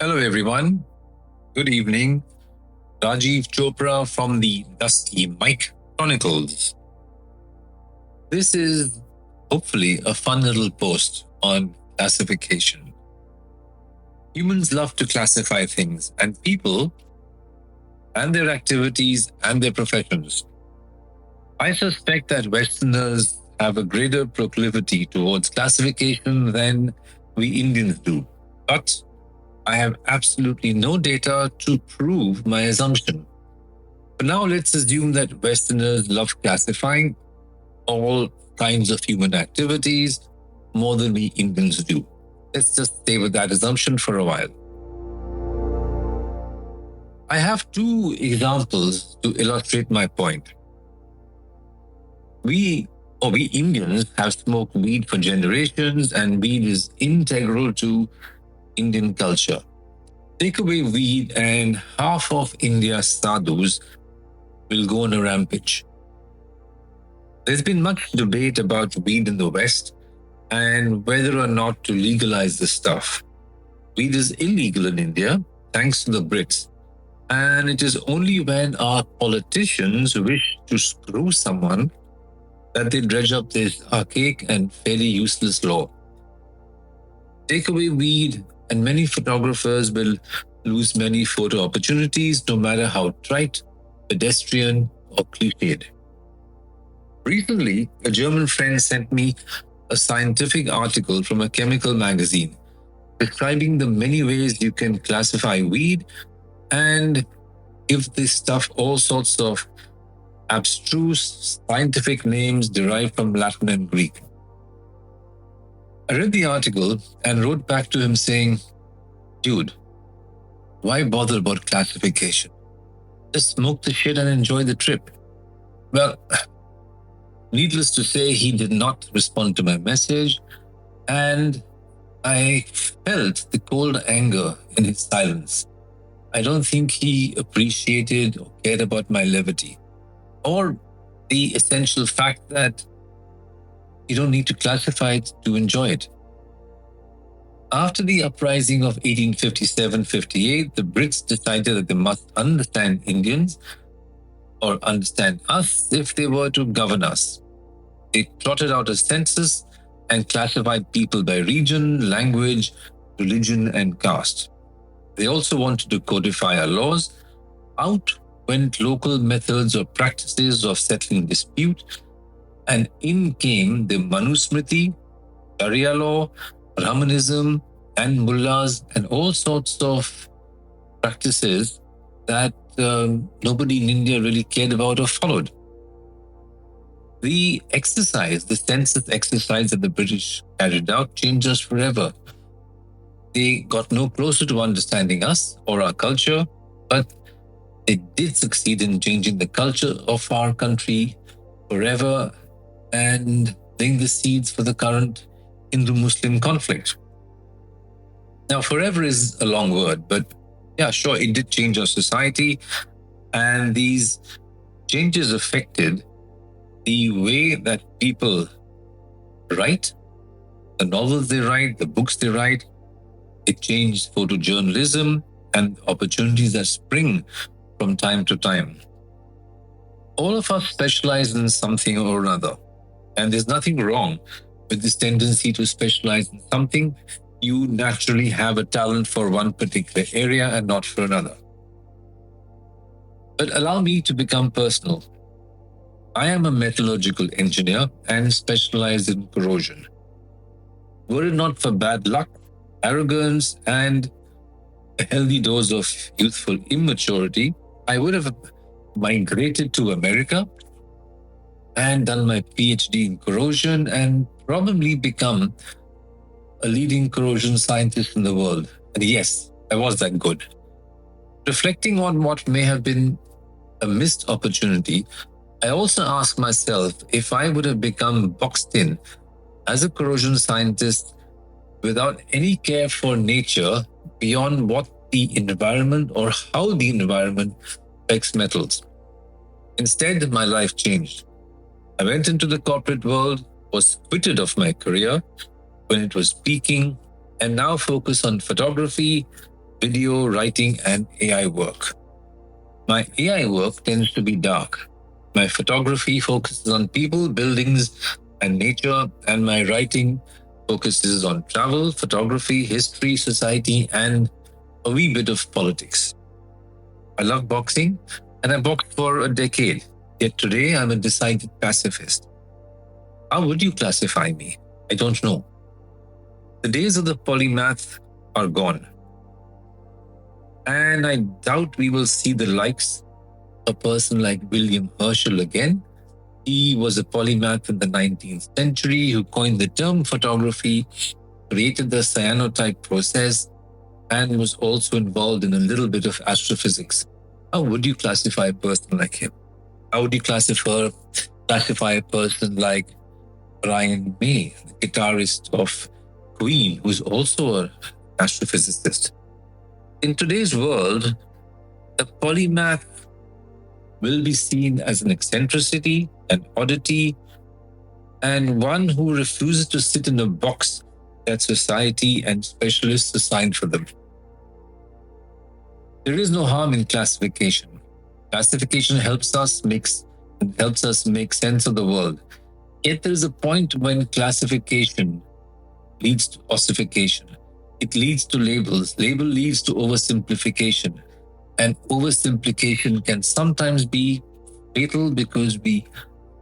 Hello, everyone. Good evening. Rajiv Chopra from the Dusty Mike Chronicles. This is hopefully a fun little post on classification. Humans love to classify things and people and their activities and their professions. I suspect that Westerners have a greater proclivity towards classification than we Indians do. But I have absolutely no data to prove my assumption. But now let's assume that Westerners love classifying all kinds of human activities more than we Indians do. Let's just stay with that assumption for a while. I have two examples to illustrate my point. We Indians have smoked weed for generations, and weed is integral to Indian culture. Take away weed and half of India's sadhus will go on a rampage. There's been much debate about weed in the West and whether or not to legalize the stuff. Weed is illegal in India thanks to the Brits, and it is only when our politicians wish to screw someone that they dredge up this archaic and fairly useless law. Take away weed, and many photographers will lose many photo opportunities, no matter how trite, pedestrian, or cliched. Recently, a German friend sent me a scientific article from a chemical magazine describing the many ways you can classify weed and give this stuff all sorts of abstruse scientific names derived from Latin and Greek. I read the article and wrote back to him saying, "Dude, why bother about classification? Just smoke the shit and enjoy the trip." Well, needless to say, he did not respond to my message, and I felt the cold anger in his silence. I don't think he appreciated or cared about my levity, or the essential fact that you don't need to classify it to enjoy it. After the uprising of 1857-58, the Brits decided that they must understand Indians or understand us if they were to govern us. They trotted out a census and classified people by region, language, religion, and caste. They also wanted to codify our laws. Out went local methods or practices of settling dispute, and in came the Manusmriti, Sharia law, Brahmanism, and mullahs, and all sorts of practices that nobody in India really cared about or followed. The census exercise that the British carried out, changed us forever. They got no closer to understanding us or our culture, but they did succeed in changing the culture of our country forever and laying the seeds for the current Hindu-Muslim conflict. Now, forever is a long word, but yeah, sure, it did change our society, and these changes affected the way that people write, the novels they write, the books they write. It changed photojournalism and opportunities that spring from time to time. All of us specialize in something or another, and there's nothing wrong with this tendency to specialize in something. You naturally have a talent for one particular area and not for another. But allow me to become personal. I am a metallurgical engineer and specialize in corrosion. Were it not for bad luck, arrogance, and a healthy dose of youthful immaturity, I would have migrated to America and done my PhD in corrosion and probably become a leading corrosion scientist in the world. And yes, I was that good. Reflecting on what may have been a missed opportunity, I also ask myself if I would have become boxed in as a corrosion scientist without any care for nature beyond what the environment or how the environment affects metals. Instead, my life changed. I went into the corporate world, was quitted of my career when it was peaking, and now focus on photography, video, writing, and AI work. My AI work tends to be dark. My photography focuses on people, buildings, and nature, and my writing focuses on travel, photography, history, society, and a wee bit of politics. I love boxing, and I boxed for a decade. Yet today, I'm a decided pacifist. How would you classify me? I don't know. The days of the polymath are gone. And I doubt we will see the likes of a person like William Herschel again. He was a polymath in the 19th century who coined the term photography, created the cyanotype process, and was also involved in a little bit of astrophysics. How would you classify a person like him? How would you classify a person like Brian May, the guitarist of Queen, who's also an astrophysicist? In today's world, the polymath will be seen as an eccentricity, an oddity, and one who refuses to sit in a box that society and specialists assigned for them. There is no harm in classification. Classification helps us make sense of the world. Yet there is a point when classification leads to ossification. It leads to labels. Label leads to oversimplification. And oversimplification can sometimes be fatal because we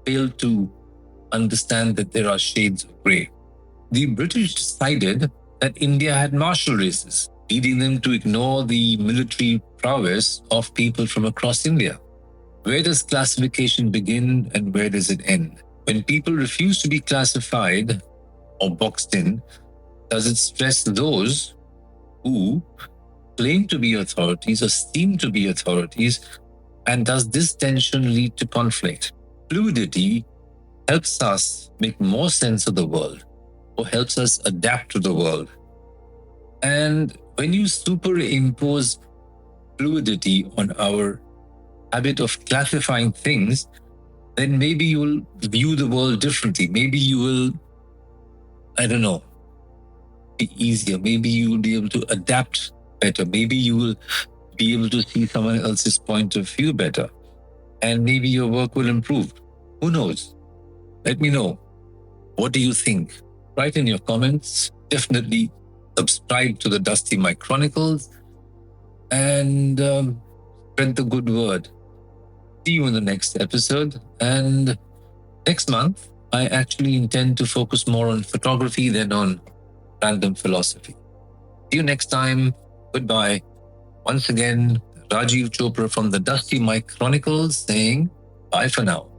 fail to understand that there are shades of grey. The British decided that India had martial races, leading them to ignore the military prowess of people from across India. Where does classification begin and where does it end? When people refuse to be classified or boxed in, does it stress those who claim to be authorities or seem to be authorities? And does this tension lead to conflict? Fluidity helps us make more sense of the world or helps us adapt to the world. And when you superimpose fluidity on our habit of classifying things, then maybe you will view the world differently. Maybe you will, be easier. Maybe you will be able to adapt better. Maybe you will be able to see someone else's point of view better. And maybe your work will improve. Who knows? Let me know. What do you think? Write in your comments. Definitely subscribe to the Dusty Mike Chronicles and spread the good word. See you in the next episode. And next month, I actually intend to focus more on photography than on random philosophy. See you next time. Goodbye. Once again, Rajiv Chopra from the Dusty Mike Chronicles saying bye for now.